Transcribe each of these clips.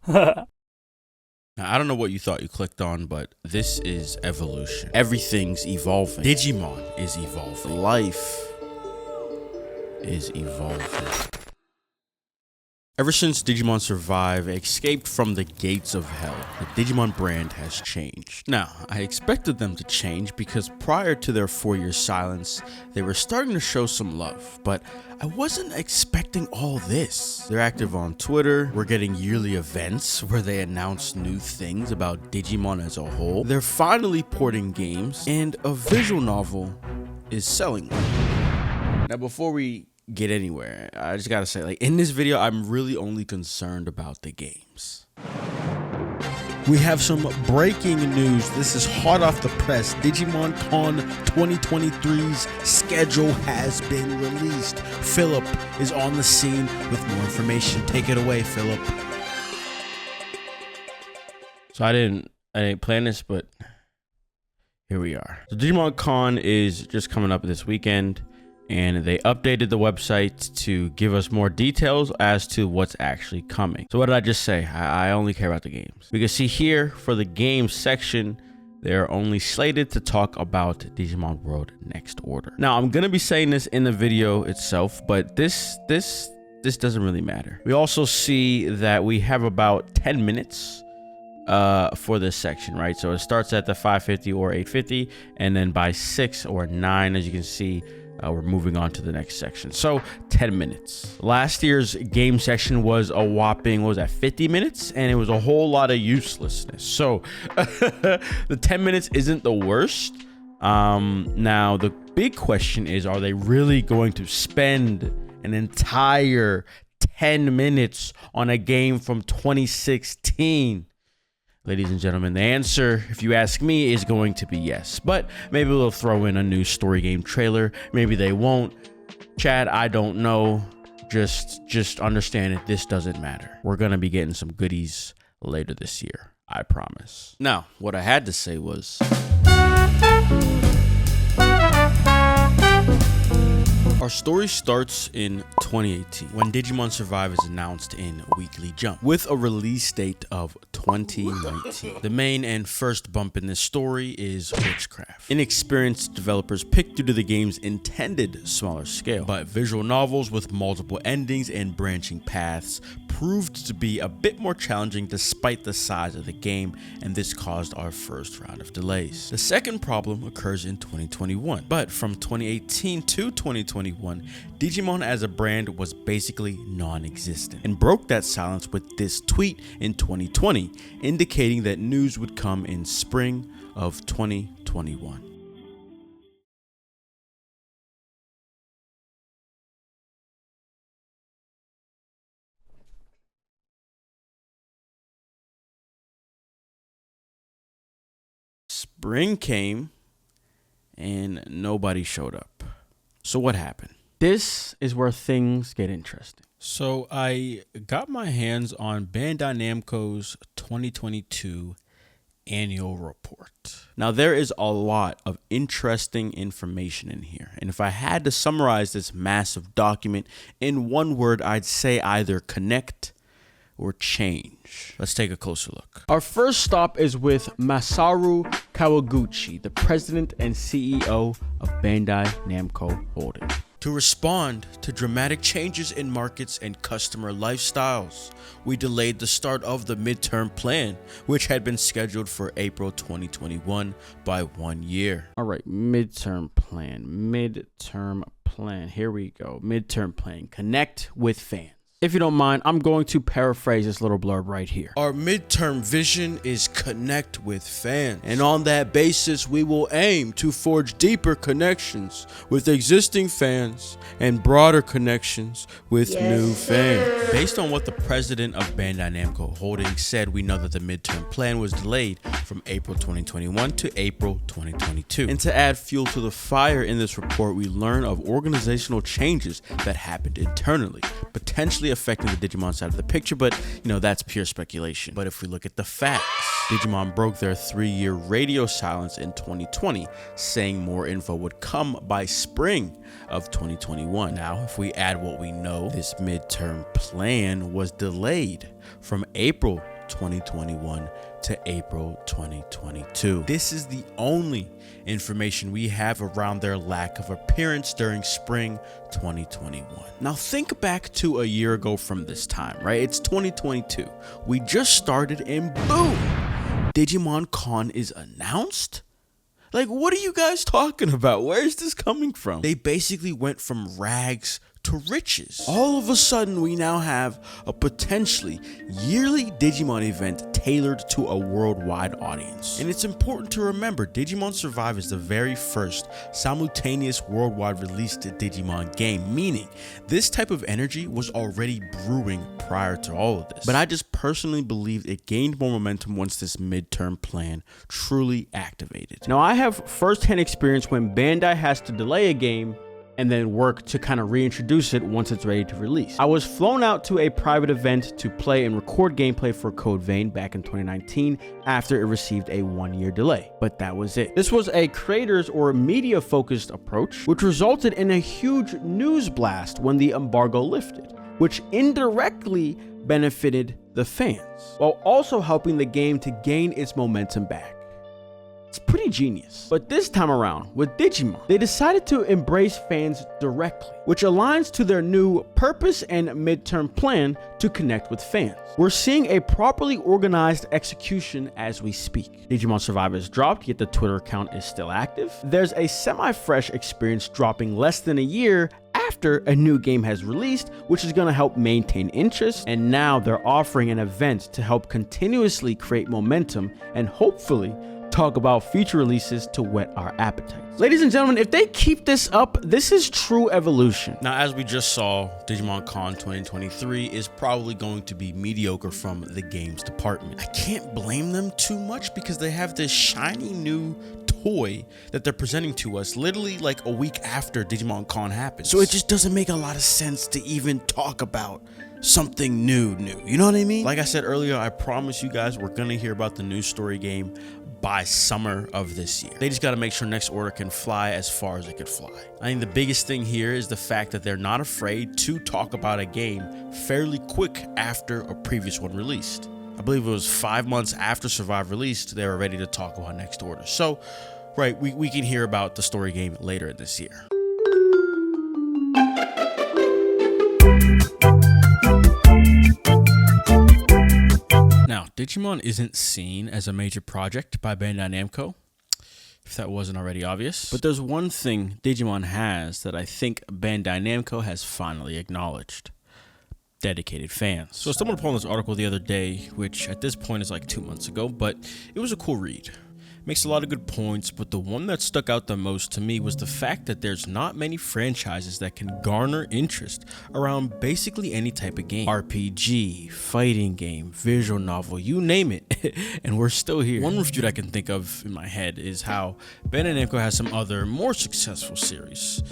Now, I don't know what you thought you clicked on, but this is evolution. Everything's evolving. Digimon is evolving. Life is evolving. Ever since Digimon Survive escaped from the gates of hell, the Digimon brand has changed. Now, I expected them to change because prior to their 4-year silence, they were starting to show some love, but I wasn't expecting all this. They're active on Twitter, we're getting yearly events where they announce new things about Digimon as a whole, they're finally porting games, and a visual novel is selling one. Now, before we get anywhere, I just gotta say, like, in this video, I'm really only concerned about the games. We have some breaking news. This is hot off the press. Digimon Con 2023's schedule has been released. Philip is on the scene with more information. Take it away, Philip. So I didn't plan this, but here we are. So Digimon Con is just coming up this weekend, and they updated the website to give us more details as to what's actually coming. So what did I just say? I only care about the games. We can see here for the games section, they're only slated to talk about Digimon World Next Order. Now, I'm gonna be saying this in the video itself, but this doesn't really matter. We also see that we have about 10 minutes for this section, right? So it starts at the 5:50 or 8:50, and then by 6 or 9, as you can see, we're moving on to the next section. So 10 minutes. Last year's game section was a whopping, what was that, 50 minutes? And it was a whole lot of uselessness. So the 10 minutes isn't the worst. Now, the big question is, are they really going to spend an entire 10 minutes on a game from 2016? Ladies and gentlemen, the answer, if you ask me, is going to be yes. But maybe they'll throw in a new story game trailer. Maybe they won't. Chad, I don't know. Just understand it. This doesn't matter. We're going to be getting some goodies later this year. I promise. Now, what I had to say was, our story starts in 2018 when Digimon Survive is announced in Weekly Jump with a release date of 2019. The main and first bump in this story is witchcraft. Inexperienced developers picked due to the game's intended smaller scale, but visual novels with multiple endings and branching paths proved to be a bit more challenging despite the size of the game, and this caused our first round of delays. The second problem occurs in 2021, but from 2018 to 2021, Digimon as a brand was basically non-existent, and broke that silence with this tweet in 2020, indicating that news would come in spring of 2021. Spring came and nobody showed up. So what happened? This is where things get interesting. So I got my hands on Bandai Namco's 2022 annual report. Now, there is a lot of interesting information in here, and if I had to summarize this massive document in one word, I'd say either connect or change. Let's take a closer look. Our first stop is with Masaru Kawaguchi, the president and CEO of Bandai Namco Holdings. To respond to dramatic changes in markets and customer lifestyles, we delayed the start of the midterm plan, which had been scheduled for April 2021 by 1 year. All right, midterm plan. Here we go. Midterm plan. Connect with fans. If you don't mind, I'm going to paraphrase this little blurb right here. Our midterm vision is connect with fans. And on that basis, we will aim to forge deeper connections with existing fans and broader connections with new fans. Based on what the president of Bandai Namco Holdings said, we know that the midterm plan was delayed from April 2021 to April 2022. And to add fuel to the fire in this report, we learn of organizational changes that happened internally, potentially affecting the Digimon side of the picture, but that's pure speculation. But if we look at the facts, Digimon broke their 3-year radio silence in 2020, saying more info would come by spring of 2021. Now, if we add what we know, this midterm plan was delayed from April 2021 to April 2022. This is the only information we have around their lack of appearance during spring 2021. Now think back to a year ago from this time, right? It's 2022. We just started and boom, Digimon Con is announced? Like, what are you guys talking about? Where is this coming from? They basically went from rags to riches. All of a sudden, we now have a potentially yearly Digimon event tailored to a worldwide audience. And it's important to remember, Digimon Survive is the very first simultaneous worldwide release to Digimon game, meaning this type of energy was already brewing prior to all of this. But I just personally believe it gained more momentum once this midterm plan truly activated. Now, I have firsthand experience when Bandai has to delay a game and then work to kind of reintroduce it once it's ready to release. I was flown out to a private event to play and record gameplay for Code Vein back in 2019 after it received a 1-year delay, but that was it. This was a creators or media focused approach, which resulted in a huge news blast when the embargo lifted, which indirectly benefited the fans, while also helping the game to gain its momentum back. It's pretty genius. But this time around, with Digimon, they decided to embrace fans directly, which aligns to their new purpose and midterm plan to connect with fans. We're seeing a properly organized execution as we speak. Digimon Survive is dropped, yet the Twitter account is still active. There's a semi-fresh experience dropping less than a year after a new game has released, which is going to help maintain interest, and now they're offering an event to help continuously create momentum and hopefully talk about future releases to whet our appetites. Ladies and gentlemen, if they keep this up, this is true evolution. Now, as we just saw, Digimon Con 2023 is probably going to be mediocre from the games department. I can't blame them too much because they have this shiny new toy that they're presenting to us literally like a week after Digimon Con happens. So it just doesn't make a lot of sense to even talk about something new, you know what I mean? Like I said earlier, I promise you guys we're gonna hear about the new story game by summer of this year. They just gotta make sure Next Order can fly as far as it could fly. I think the biggest thing here is the fact that they're not afraid to talk about a game fairly quick after a previous one released. I believe it was 5 months after Survive released, they were ready to talk about Next Order. So, right, we can hear about the story game later this year. Now, Digimon isn't seen as a major project by Bandai Namco, if that wasn't already obvious. But there's one thing Digimon has that I think Bandai Namco has finally acknowledged: dedicated fans. So I stumbled upon this article the other day, which at this point is like 2 months ago, but it was a cool read. Makes a lot of good points, but the one that stuck out the most to me was the fact that there's not many franchises that can garner interest around basically any type of game. RPG, fighting game, visual novel, you name it, and we're still here. One review that I can think of in my head is how Bandai Namco has some other more successful series,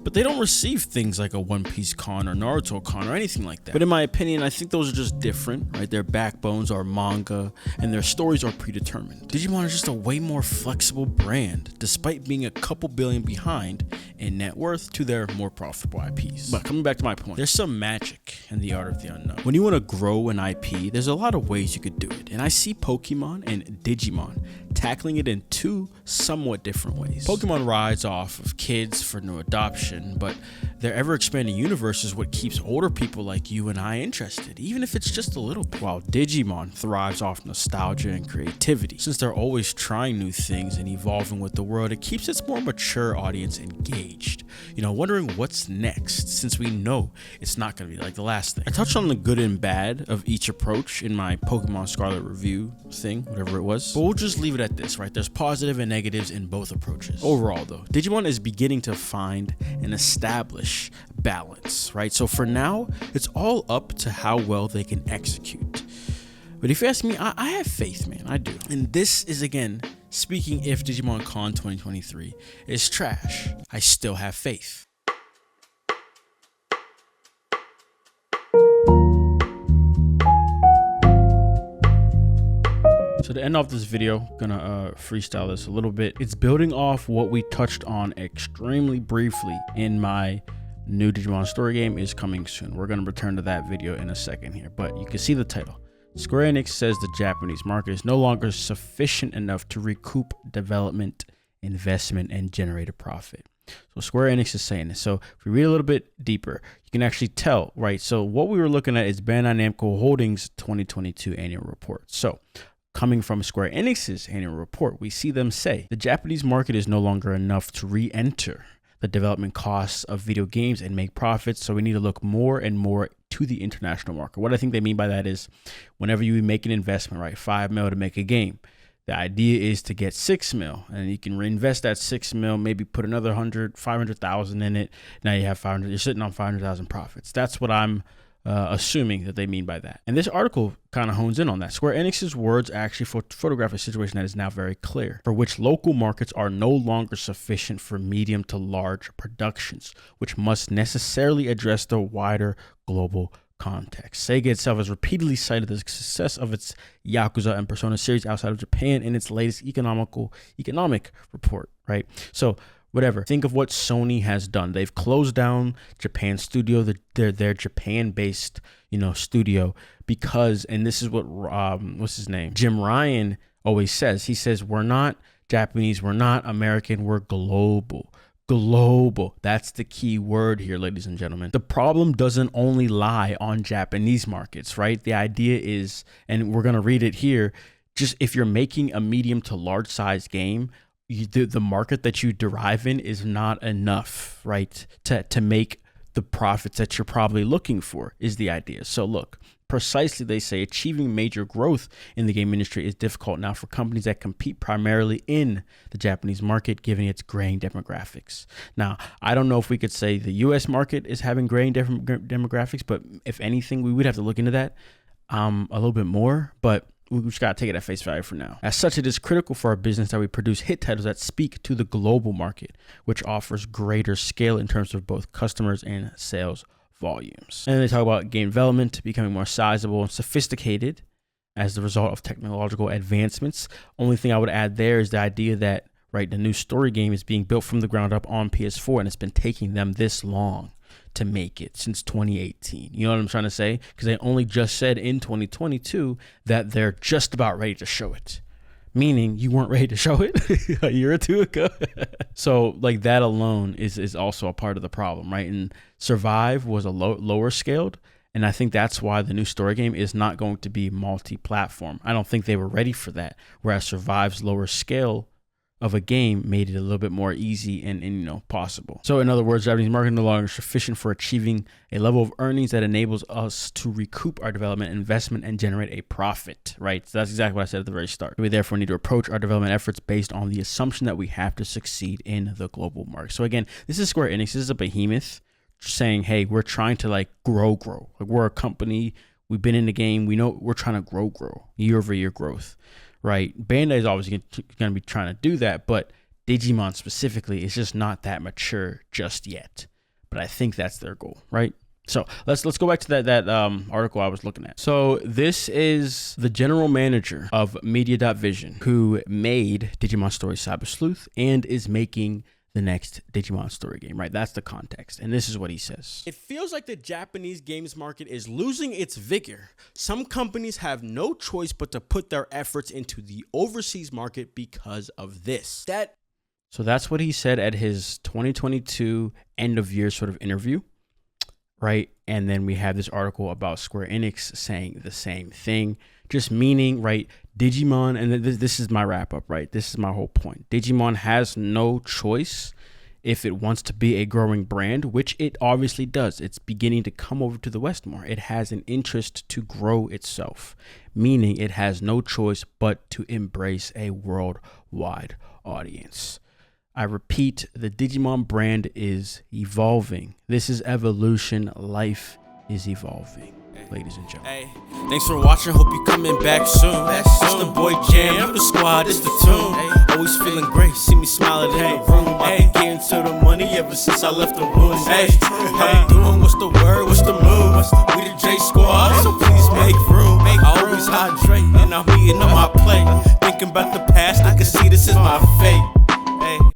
but they don't receive things like a One Piece con or Naruto con or anything like that. But in my opinion, I think those are just different, right? Their backbones are manga and their stories are predetermined. Digimon is just a way more flexible brand, despite being a couple billion behind in net worth to their more profitable IPs. But coming back to my point, there's some magic in the art of the unknown. When you want to grow an IP, there's a lot of ways you could do it, and I see Pokemon and Digimon tackling it in two somewhat different ways. Pokemon rides off of kids for new adoption, but their ever-expanding universe is what keeps older people like you and I interested, even if it's just a little bit. While Digimon thrives off nostalgia and creativity. Since they're always trying new things and evolving with the world, it keeps its more mature audience engaged, wondering what's next, since we know it's not going to be like the last thing. I touched on the good and bad of each approach in my Pokemon Scarlet review thing, whatever it was, but we'll just leave it at this, right? There's positive and negatives in both approaches. Overall though, Digimon is beginning to find and establish balance, right? So for now, it's all up to how well they can execute. But if you ask me, I have faith, man, I do. And this is, again, speaking if Digimon Con 2023 is trash, I still have faith. So to end off this video, gonna freestyle this a little bit. It's building off what we touched on extremely briefly in my new Digimon story game is coming soon. We're gonna return to that video in a second here, but you can see the title, Square Enix says the Japanese market is no longer sufficient enough to recoup development, investment, and generate a profit. So Square Enix is saying this. So if we read a little bit deeper, you can actually tell, right? So what we were looking at is Bandai Namco Holdings 2022 annual report. So coming from Square Enix's annual report, we see them say the Japanese market is no longer enough to re-enter the development costs of video games and make profits. So we need to look more and more to the international market. What I think they mean by that is whenever you make an investment, right, $5 million to make a game, the idea is to get $6 million, and you can reinvest that $6 million, maybe put another 500,000 in it. Now you have 500. You're sitting on 500,000 profits. That's what I'm assuming that they mean by that. And this article kind of hones in on that. Square Enix's words actually photograph a situation that is now very clear, for which local markets are no longer sufficient for medium to large productions, which must necessarily address the wider global context. Sega itself has repeatedly cited the success of its Yakuza and Persona series outside of Japan in its latest economic report, right? So whatever, think of what Sony has done. They've closed down Japan studio, their Japan-based, studio, because, and this is what what's his name, Jim Ryan always says. He says, we're not Japanese, we're not American, we're global. Global. That's the key word here, ladies and gentlemen. The problem doesn't only lie on Japanese markets, right? The idea is, and we're going to read it here, just if you're making a medium to large size game, the market that you derive in is not enough, right? To make the profits that you're probably looking for is the idea. So look, precisely, they say achieving major growth in the game industry is difficult now for companies that compete primarily in the Japanese market, given its graying demographics. Now, I don't know if we could say the U.S. market is having graying demographics, but if anything, we would have to look into that a little bit more, but we just got to take it at face value for now. As such, it is critical for our business that we produce hit titles that speak to the global market, which offers greater scale in terms of both customers and sales volumes. And they talk about game development becoming more sizable and sophisticated as the result of technological advancements. Only thing I would add there is the idea that, right, the new story game is being built from the ground up on PS4, and it's been taking them this long to make it, since 2018. You know what I'm trying to say? Because they only just said in 2022 that they're just about ready to show it. Meaning you weren't ready to show it a year or two ago. So like that alone is also a part of the problem, right? And Survive was a lower scaled, and I think that's why the new story game is not going to be multi-platform. I don't think they were ready for that. Whereas Survive's lower scale of a game made it a little bit more easy and possible. So in other words, Japanese market no longer sufficient for achieving a level of earnings that enables us to recoup our development investment and generate a profit, right? So that's exactly what I said at the very start. We therefore need to approach our development efforts based on the assumption that we have to succeed in the global market. So again, this is Square Enix. This is a behemoth saying, hey, we're trying to grow. Like we're a company, we've been in the game, we know we're trying to grow, year-over-year growth. Right, Bandai is obviously going to be trying to do that, but Digimon specifically is just not that mature just yet. But I think that's their goal, right? So let's go back to that article I was looking at. So this is the general manager of Media.Vision, who made Digimon Story Cyber Sleuth and is making the next Digimon story game, right? That's the context. And this is what he says. It feels like the Japanese games market is losing its vigor. Some companies have no choice but to put their efforts into the overseas market because of this. So that's what he said at his 2022 end of year sort of interview, right? And then we have this article about Square Enix saying the same thing, just meaning, right, Digimon, and this is my wrap up, right? This is my whole point. Digimon has no choice if it wants to be a growing brand, which it obviously does. It's beginning to come over to the West more. It has an interest to grow itself, meaning it has no choice but to embrace a worldwide audience. I repeat, the Digimon brand is evolving. This is evolution. Life is evolving, ladies and gentlemen. Hey, thanks for watching. Hope you coming back soon. It's the boy Jam, the squad, it's the tune. Always feeling great, see me smiling in the room. I've been getting to the money ever since I left the room. Hey, how you doing? What's the word? What's the move? We the J Squad, so please make room. I always hydrate, and I'm eating on my plate. Thinking about the past, I can see this is my fate.